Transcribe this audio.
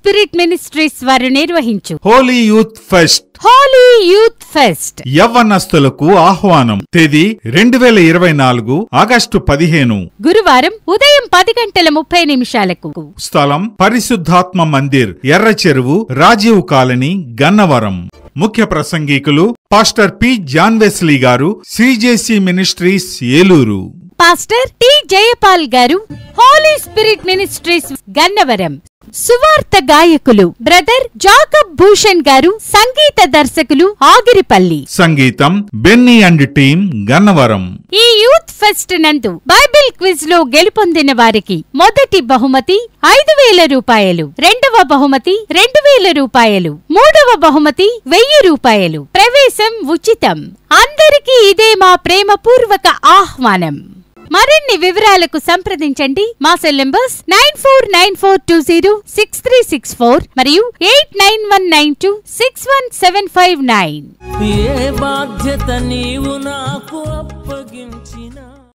Spirit ministries వారు నిర్వహించు Holi youth pest యవ్వనస్తులకు ఆహ్వానం. తేదీ 2024 ఆగస్టు 15, గురువారం ఉదయం 10:30 స్థలం పరిశుద్ధాత్మ మందిర్, ఎర్ర చెరువు, రాజీవ్ కాలనీ, గన్నవరం. ముఖ్య ప్రసంగికులు పాస్టర్ పి. జాన్ వెస్లీ గారు, CJC ministries, Eluru. Pastor T. Jaipal గారు, హోలీ స్పిరిట్ మినిస్ట్రీస్, గన్నవరం. సువార్త గాయకులు బ్రదర్ జాకబ్ భూషణ్ గారు, సంగీత దర్శకులు ఆగిరిపల్లి. సంగీతం బెన్నీ అండ్ టీమ్, గన్నవరం. ఈ యూత్ ఫెస్ట్ నందు బైబిల్ క్విజ్ లో గెలుపొందిన వారికి మొదటి బహుమతి 5,000 రూపాయలు, రెండవ బహుమతి 2,000 రూపాయలు, మూడవ బహుమతి 1,000 రూపాయలు. ప్రవేశం ఉచితం. అందరికీ ఇదే మా ప్రేమపూర్వక ఆహ్వానం. మరిన్ని వివరాలకు సంప్రదించండి. మా సెల్ నంబర్స్ 9494206364 మరియు 8919261759. ఏ బాధ్యత నీవు నాకు అప్పగించి